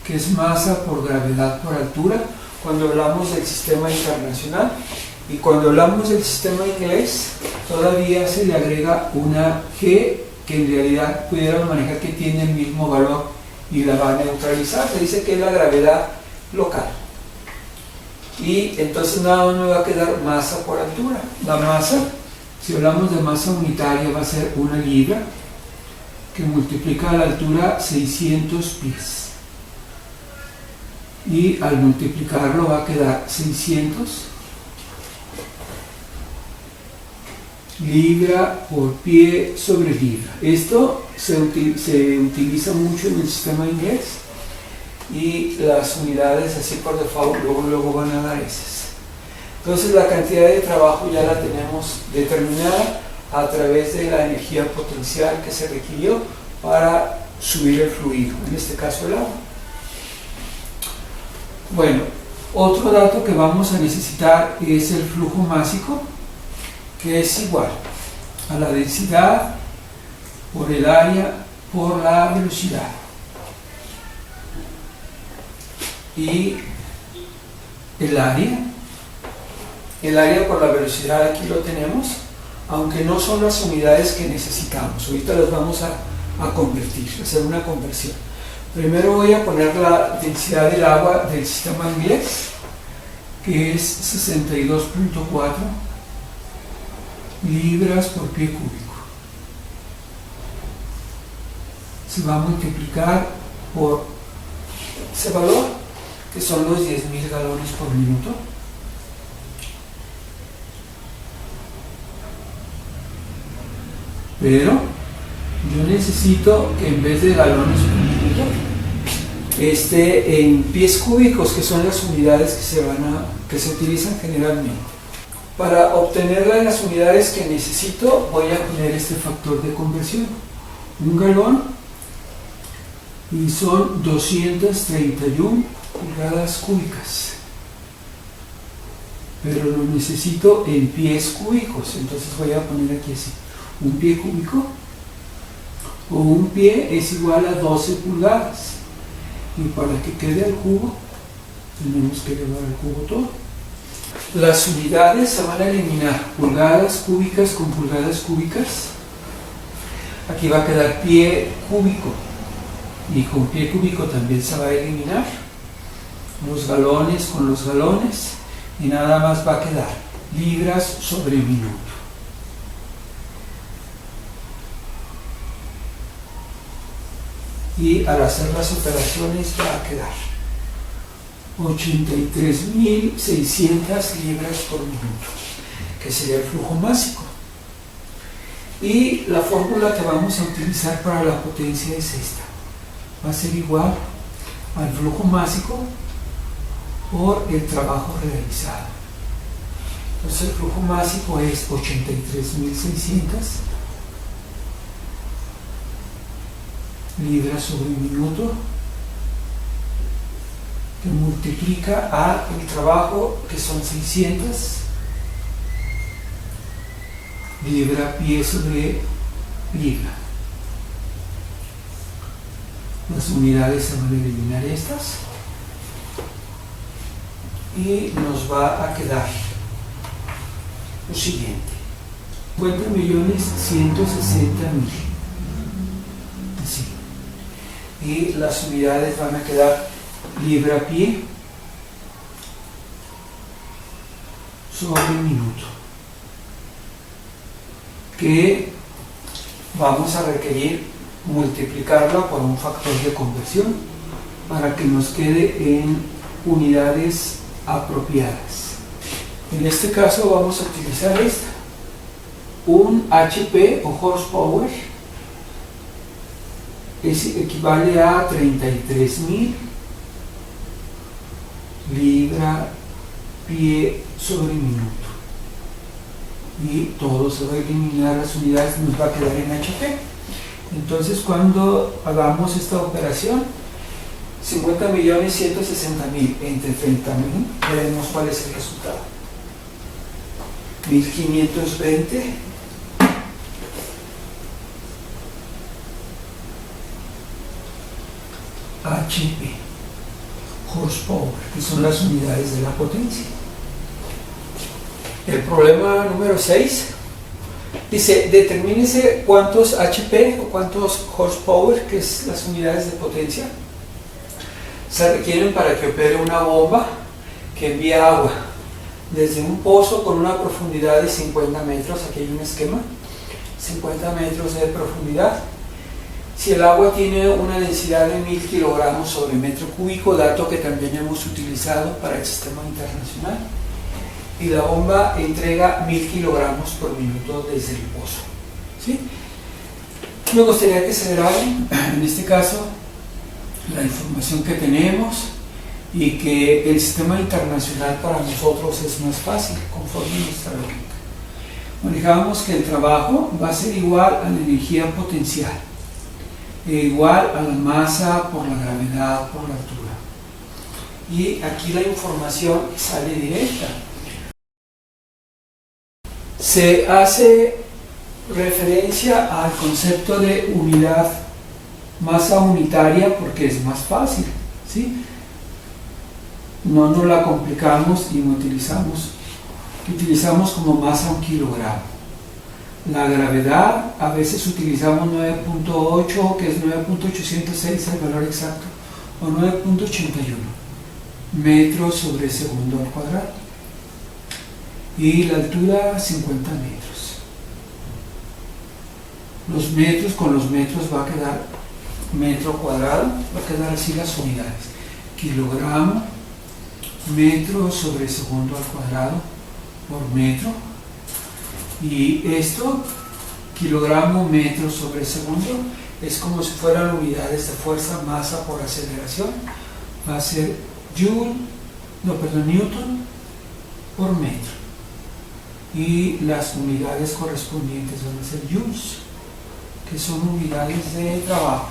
que es masa por gravedad por altura, cuando hablamos del sistema internacional, y cuando hablamos del sistema inglés todavía se le agrega una G que en realidad pudiéramos manejar que tiene el mismo valor y la va a neutralizar. Se dice que es la gravedad local. Y entonces nada más me va a quedar masa por altura. La masa, si hablamos de masa unitaria, va a ser 1 libra, que multiplica la altura 600 pies. Y al multiplicarlo va a quedar 600 libra por pie sobre libra. Esto se utiliza mucho en el sistema inglés, y las unidades así por default luego van a dar esas. Entonces la cantidad de trabajo ya la tenemos determinada a través de la energía potencial que se requirió para subir el fluido, en este caso el agua. Bueno, otro dato que vamos a necesitar es el flujo másico, que es igual a la densidad por el área por la velocidad. Y el área por la velocidad aquí lo tenemos, aunque no son las unidades que necesitamos. Ahorita las vamos a convertir, hacer una conversión. Primero voy a poner la densidad del agua del sistema inglés, que es 62.4 libras por pie cúbico. Se va a multiplicar por ese valor, que son los 10.000 galones por minuto. Pero yo necesito que en vez de galones por minuto esté en pies cúbicos, que son las unidades que se utilizan generalmente. Para obtenerla en las unidades que necesito, voy a poner este factor de conversión. Un galón, y son 231 pulgadas cúbicas. Pero lo necesito en pies cúbicos, entonces voy a poner aquí así. Un pie cúbico, o un pie es igual a 12 pulgadas. Y para que quede el cubo, tenemos que elevar el cubo todo. Las unidades se van a eliminar, pulgadas cúbicas con pulgadas cúbicas. Aquí va a quedar pie cúbico, y con pie cúbico también se va a eliminar los galones con los galones, y nada más va a quedar libras sobre minuto. Y al hacer las operaciones va a quedar 83.600 libras por minuto, que sería el flujo másico. Y la fórmula que vamos a utilizar para la potencia es esta. Va a ser igual al flujo másico por el trabajo realizado. Entonces el flujo másico es 83.600 libras sobre minuto, que multiplica a el trabajo, que son 600 libra pie sobre libra. Las unidades se van a eliminar estas, y nos va a quedar lo siguiente: 50.160.000. Así. Y las unidades van a quedar libra pie sobre minuto, que vamos a requerir multiplicarla por un factor de conversión para que nos quede en unidades apropiadas. En este caso vamos a utilizar esta, un HP o horsepower equivale a 33.000 libra pie sobre minuto, y todo se va a eliminar, las unidades nos va a quedar en HP. Entonces cuando hagamos esta operación, 50.160.000 entre 30.000, veremos cuál es el resultado. 1520 HP. horsepower, que son las unidades de la potencia. El problema número 6 dice, determínese cuántos HP o cuántos horsepower, que es las unidades de potencia, se requieren para que opere una bomba que envía agua desde un pozo con una profundidad de 50 metros, aquí hay un esquema, 50 metros de profundidad. Si el agua tiene una densidad de 1000 kilogramos sobre metro cúbico, dato que también hemos utilizado para el sistema internacional, y la bomba entrega 1000 kilogramos por minuto desde el pozo, ¿sí? Me gustaría que se graben, en este caso, la información que tenemos y que el sistema internacional para nosotros es más fácil, conforme nuestra lógica. Manejábamos que el trabajo va a ser igual a la energía potencial, igual a la masa por la gravedad por la altura. Y aquí la información sale directa. Se hace referencia al concepto de unidad, masa unitaria, porque es más fácil, ¿sí? No nos la complicamos y utilizamos como masa un kilogramo. La gravedad, a veces utilizamos 9.8, que es 9.806 el valor exacto, o 9.81 metros sobre segundo al cuadrado. Y la altura, 50 metros. Los metros, con los metros va a quedar metro cuadrado, va a quedar así las unidades. Kilogramo, metro sobre segundo al cuadrado por metro. Y esto, kilogramo, metro sobre segundo, es como si fueran unidades de fuerza, masa por aceleración. Va a ser Newton por metro. Y las unidades correspondientes van a ser joules, que son unidades de trabajo.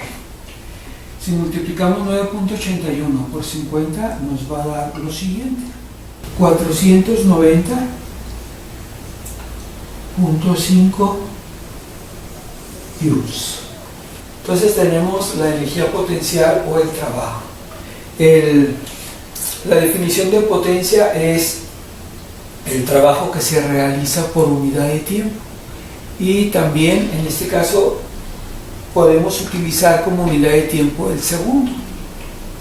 Si multiplicamos 9.81 por 50 nos va a dar lo siguiente: 490.5 joules. Entonces tenemos la energía potencial o el trabajo. La definición de potencia es el trabajo que se realiza por unidad de tiempo, y también en este caso podemos utilizar como unidad de tiempo el segundo,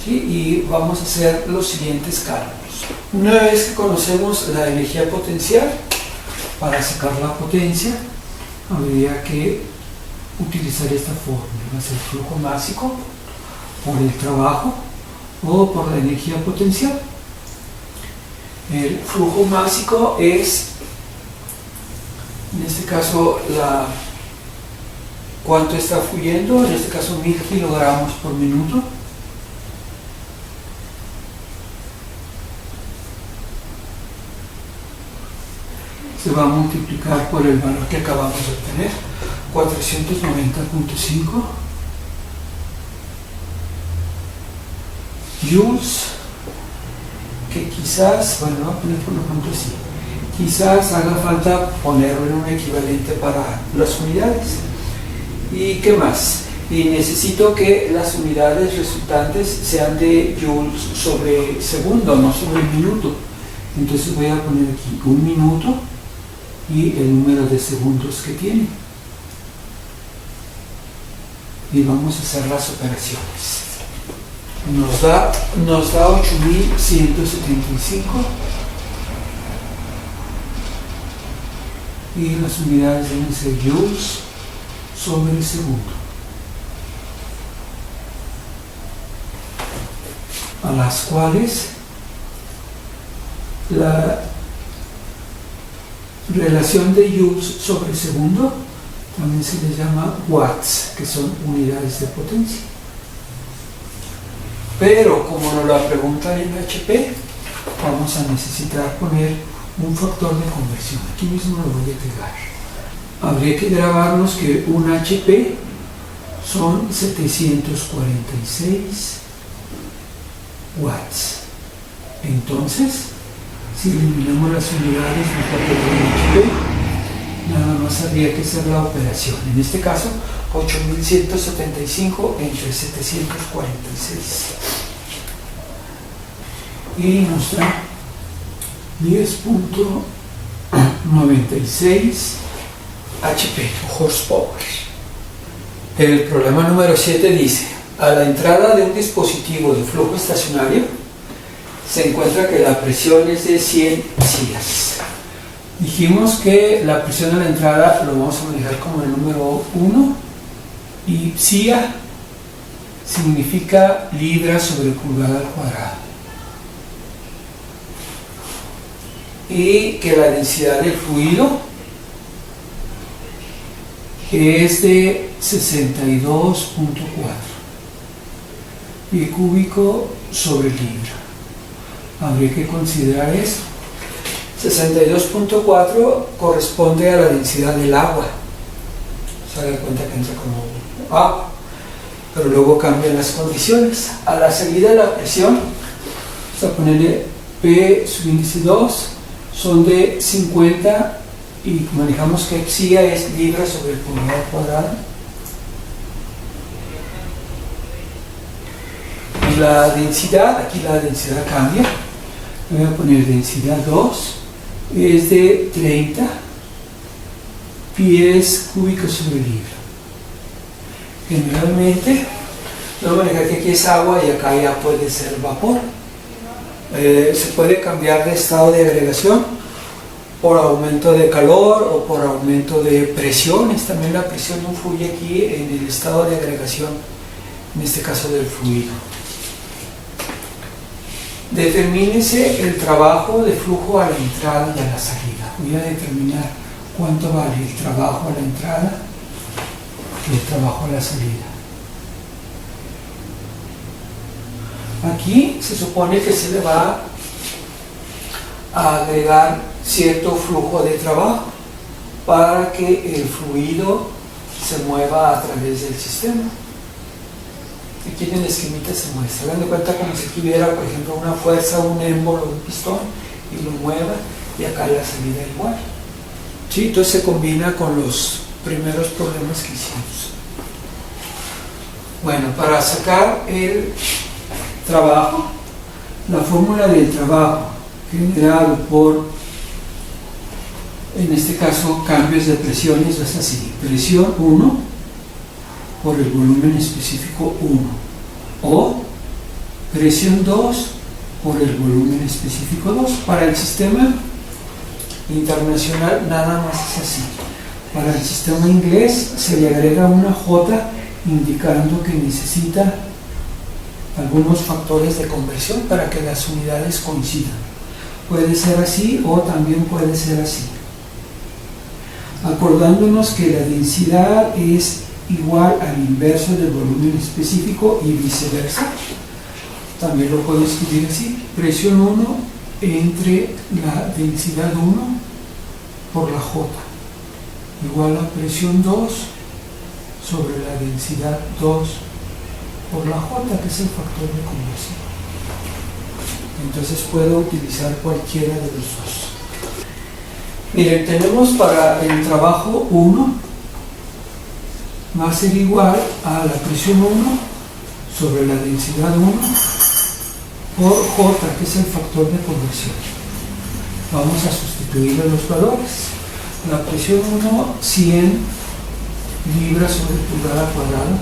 ¿sí? Y vamos a hacer los siguientes cálculos. Una vez que conocemos la energía potencial, para sacar la potencia habría que utilizar esta fórmula: va a ser flujo másico por el trabajo o por la energía potencial. El flujo másico es, en este caso, cuánto está fluyendo, en este caso 1000 kilogramos por minuto. Se va a multiplicar por el valor que acabamos de obtener, 490.5 joules, que quizás, bueno, voy a poner por lo pronto así, quizás haga falta ponerlo en un equivalente para las unidades. ¿Y qué más? Y necesito que las unidades resultantes sean de joules sobre segundo, no sobre minuto. Entonces voy a poner aquí 1 minuto y el número de segundos que tiene. Y vamos a hacer las operaciones. Nos da 8.175 y las unidades deben ser joules sobre segundo, a las cuales la relación de joules sobre segundo también se les llama watts, que son unidades de potencia. Pero como nos la preguntan en HP, vamos a necesitar poner un factor de conversión. Aquí mismo lo voy a pegar. Habría que grabarnos que un HP son 746 watts. Entonces, si eliminamos las unidades del factor de HP, nada más habría que hacer la operación. En este caso, 8.175 entre 746. y nos da 10.96 HP o horsepower. El problema número 7 dice: a la entrada de un dispositivo de flujo estacionario se encuentra que la presión es de 100 psias. Dijimos que la presión a la entrada lo vamos a manejar como el número 1 y psia significa libra sobre pulgada al cuadrado, y que la densidad del fluido es de 62.4 pie cúbico sobre libra. Habría que considerar esto. 62.4 corresponde a la densidad del agua. Se da cuenta que entra como agua, pero luego cambian las condiciones. A la salida de la presión, vamos a ponerle P subíndice 2, son de 50 y manejamos que psia es libra sobre el pulgada cuadrada. Y la densidad, aquí la densidad cambia. Voy a poner densidad 2, es de 30 pies cúbicos sobre libra. Generalmente, no manejar que aquí es agua y acá ya puede ser vapor. Se puede cambiar de estado de agregación por aumento de calor o por aumento de presiones. También la presión influye aquí en el estado de agregación, en este caso del fluido. Determínese el trabajo de flujo a la entrada y a la salida. Voy a determinar cuánto vale el trabajo a la entrada y el trabajo a la salida. Aquí se supone que se le va a agregar cierto flujo de trabajo para que el fluido se mueva a través del sistema. Aquí en el esquemita se muestra, dando cuenta como si tuviera, por ejemplo, una fuerza, un émbolo, un pistón, y lo mueva, y acá la salida igual. ¿Sí? Entonces se combina con los primeros problemas que hicimos. Bueno, para sacar el trabajo, la fórmula del trabajo generado por, en este caso, cambios de presiones es así: presión 1 por el volumen específico 1, o presión 2 por el volumen específico 2. Para el sistema internacional nada más es así. Para el sistema inglés se le agrega una J indicando que necesita algunos factores de conversión para que las unidades coincidan. Puede ser así o también puede ser así. Acordándonos que la densidad es igual al inverso del volumen específico y viceversa. También lo puedo escribir así: presión 1 entre la densidad 1 por la J igual a presión 2 sobre la densidad 2 por la J, que es el factor de conversión. Entonces puedo utilizar cualquiera de los dos. Miren, tenemos para el trabajo 1 va a ser igual a la presión 1 sobre la densidad 1 por J, que es el factor de conversión. Vamos a sustituir los valores. La presión 1, 100 libras sobre pulgada cuadrada,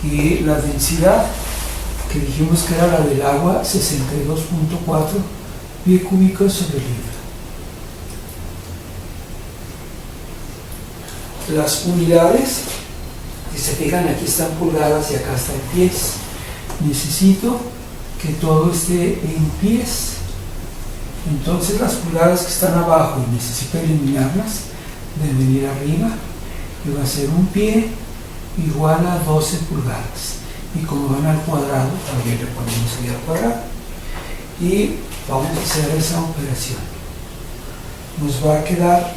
y la densidad, que dijimos que era la del agua, 62.4 pie cúbicos sobre libra. Las unidades, si se fijan, aquí están pulgadas y acá están pies. Necesito que todo esté en pies. Entonces las pulgadas que están abajo y necesito eliminarlas deben ir arriba, y va a ser un pie igual a 12 pulgadas. Y como van al cuadrado, también le ponemos ahí al cuadrado. Y vamos a hacer esa operación. Nos va a quedar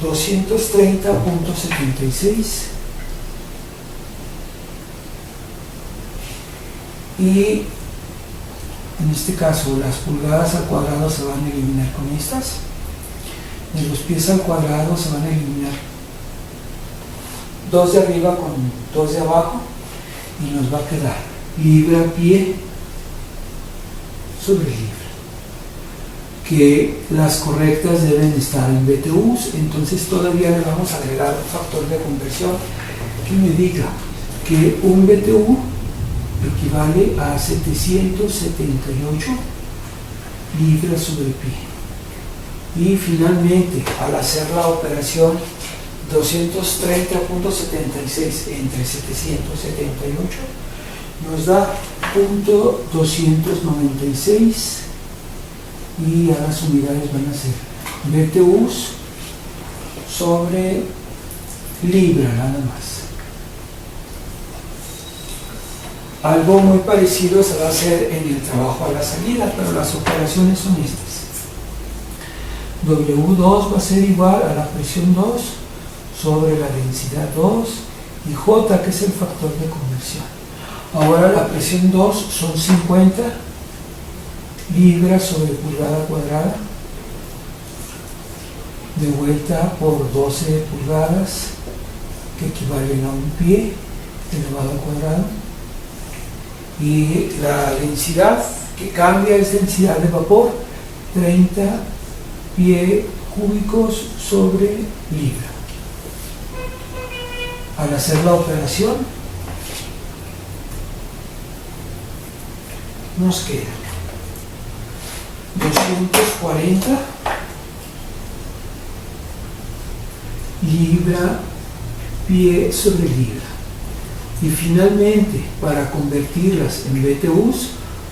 230.76, y en este caso las pulgadas al cuadrado se van a eliminar con estas, y los pies al cuadrado se van a eliminar 2 de arriba con 2 de abajo, y nos va a quedar libra-pie sobre libra, que las correctas deben estar en BTUs. Entonces todavía le vamos a agregar un factor de conversión que me diga que un BTU equivale a 778 libras sobre pie. Y finalmente, al hacer la operación 230.76 entre 778 nos da .296, y a las unidades van a ser BTUs sobre libra nada más. Algo muy parecido se va a hacer en el trabajo a la salida, pero las operaciones son estas. W2 va a ser igual a la presión 2 sobre la densidad 2 y J, que es el factor de conversión. Ahora la presión 2 son 50 libras sobre pulgada cuadrada, de vuelta por 12 pulgadas, que equivalen a un pie elevado al cuadrado. Y la densidad que cambia es densidad de vapor, 30 pie cúbicos sobre libra. Al hacer la operación nos queda 240 libra pie sobre libra. Y finalmente, para convertirlas en BTUs,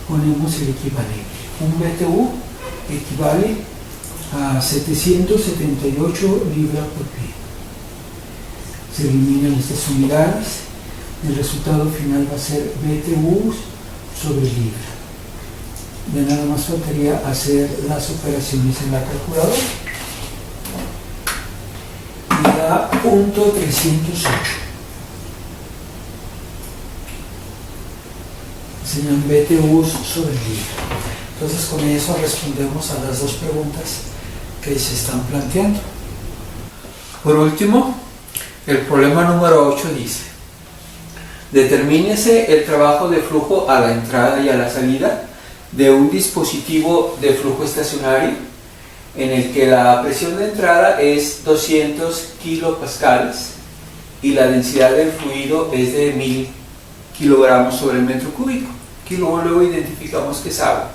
ponemos el equivalente. Un BTU equivale a 778 libras por pie. Se eliminan estas unidades. El resultado final va a ser BTUs sobre libra. Ya nada más faltaría hacer las operaciones en la calculadora. Y da .308. Serían BTUs sobre libra. Entonces con eso respondemos a las dos preguntas que se están planteando. Por último, el problema número 8 dice: determínese el trabajo de flujo a la entrada y a la salida de un dispositivo de flujo estacionario en el que la presión de entrada es 200 kilopascales y la densidad del fluido es de 1000 kilogramos sobre el metro cúbico, que luego identificamos que es agua.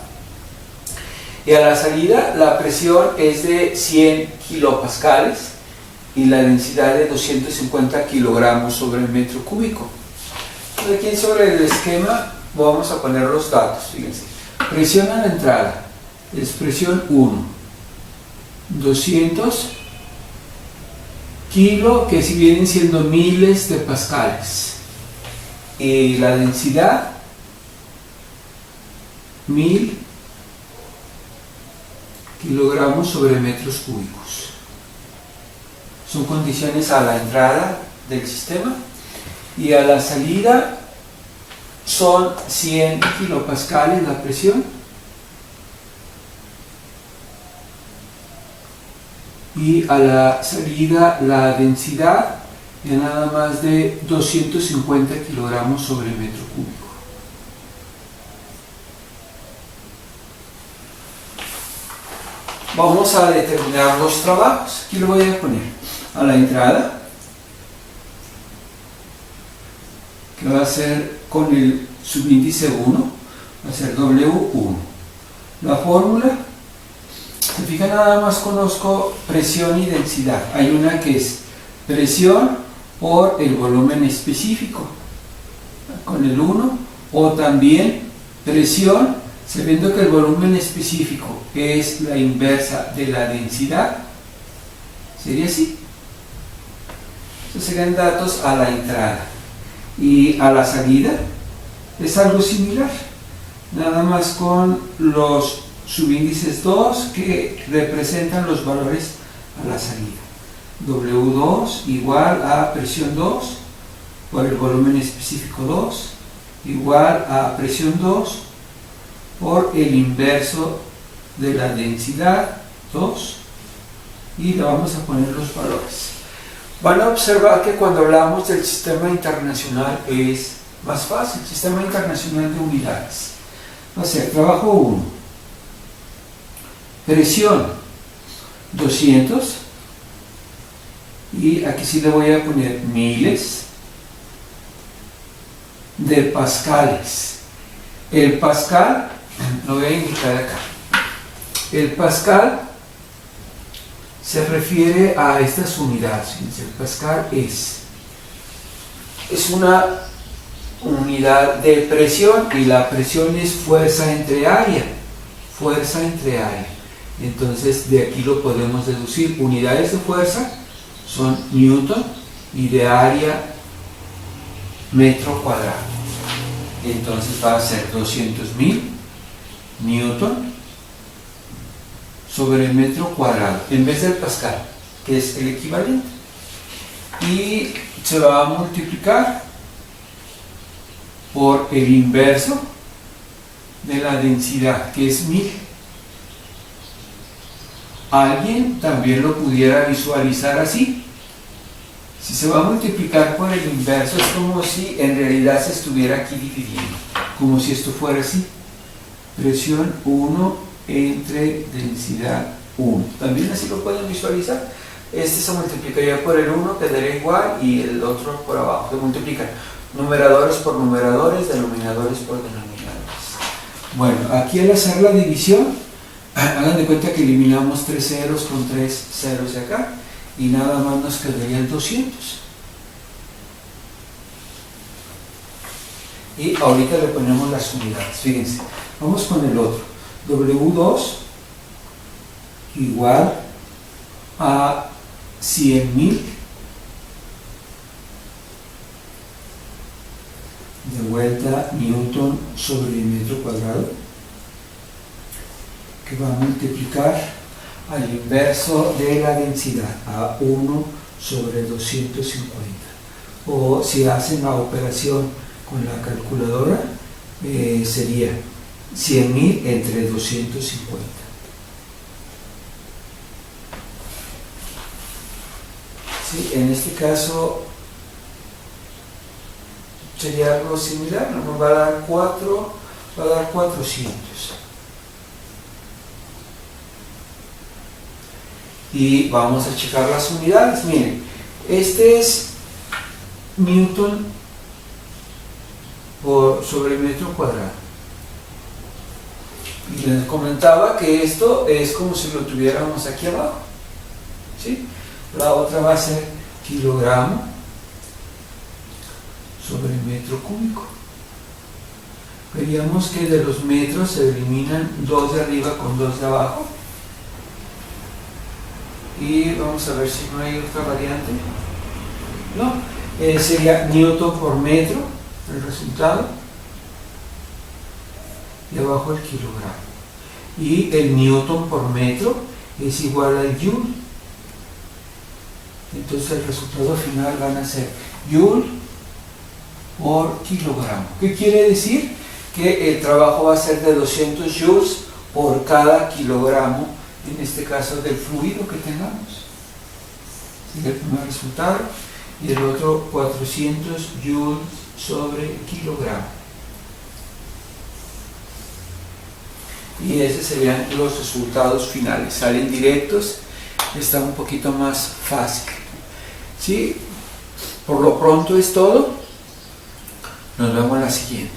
Y a la salida la presión es de 100 kilopascales y la densidad de 250 kilogramos sobre el metro cúbico. Entonces, aquí sobre el esquema vamos a poner los datos. Fíjense, presión a la entrada es presión 1, 200 kilo, que si vienen siendo miles de pascales, y la densidad 1000 kilogramos sobre metros cúbicos. Son condiciones a la entrada del sistema, y a la salida son 100 kilopascales la presión y a la salida la densidad de nada más de 250 kilogramos sobre metro cúbico. Vamos a determinar los trabajos. Aquí lo voy a poner a la entrada, que va a ser con el subíndice 1, va a ser W1. La fórmula, se fijan, nada más conozco presión y densidad. Hay una que es presión por el volumen específico, con el 1, o también presión, sabiendo que el volumen específico es la inversa de la densidad, sería así. Estos serían datos a la entrada. Y a la salida es algo similar, nada más con los subíndices 2 que representan los valores a la salida. W2 igual a presión 2 por el volumen específico 2 igual a presión 2 por el inverso de la densidad 2, y le vamos a poner los valores. Van a observar que cuando hablamos del sistema internacional es Más fácil, Sistema Internacional de Unidades. Va a ser trabajo 1. Presión 200. Y aquí sí le voy a poner miles de pascales. El pascal, lo voy a indicar acá. El pascal se refiere a estas unidades. El pascal es una unidad de presión, y la presión es fuerza entre área. Fuerza entre área. Entonces de aquí lo podemos deducir. Unidades de fuerza son newton y de área metro cuadrado. Entonces va a ser 200.000 newton sobre el metro cuadrado en vez del pascal, que es el equivalente, y se va a multiplicar por el inverso de la densidad, que es 1000. Alguien también lo pudiera visualizar así. Si se va a multiplicar por el inverso, es como si en realidad se estuviera aquí dividiendo, como si esto fuera así. Presión 1 entre densidad 1. También así lo pueden visualizar. Este se multiplicaría por el 1, quedaría igual, y el otro por abajo. Se multiplican numeradores por numeradores, denominadores por denominadores. Bueno, aquí al hacer la división, hagan de cuenta que eliminamos 3 ceros con 3 ceros de acá, y nada más nos quedaría el 200. Y ahorita le ponemos las unidades. Fíjense, vamos con el otro. W2 igual a 100.000 de vuelta newton sobre el metro cuadrado, que va a multiplicar al inverso de la densidad, a 1 sobre 250. O si hacen la operación con la calculadora, sería 100.000 entre 250. ¿Sí? En este caso sería algo similar, nos va a dar 400. Y vamos a checar las unidades. Miren, este es newton sobre metro cuadrado. Y les comentaba que esto es como si lo tuviéramos aquí abajo, ¿sí? La otra va a ser kilogramo sobre metro cúbico. Veríamos que de los metros se eliminan 2 de arriba con 2 de abajo. Y vamos a ver si no hay otra variante. No, sería newton por metro el resultado, y abajo el kilogramo. Y el newton por metro es igual al joule. Entonces el resultado final van a ser joule por kilogramo. ¿Qué quiere decir? Que el trabajo va a ser de 200 joules por cada kilogramo, en este caso del fluido que tengamos. ¿Sí? El primer resultado, y el otro 400 joules sobre kilogramo. Y esos serían los resultados finales. Salen directos, está un poquito más fácil. ¿Sí? Por lo pronto es todo. Nos vemos en la siguiente.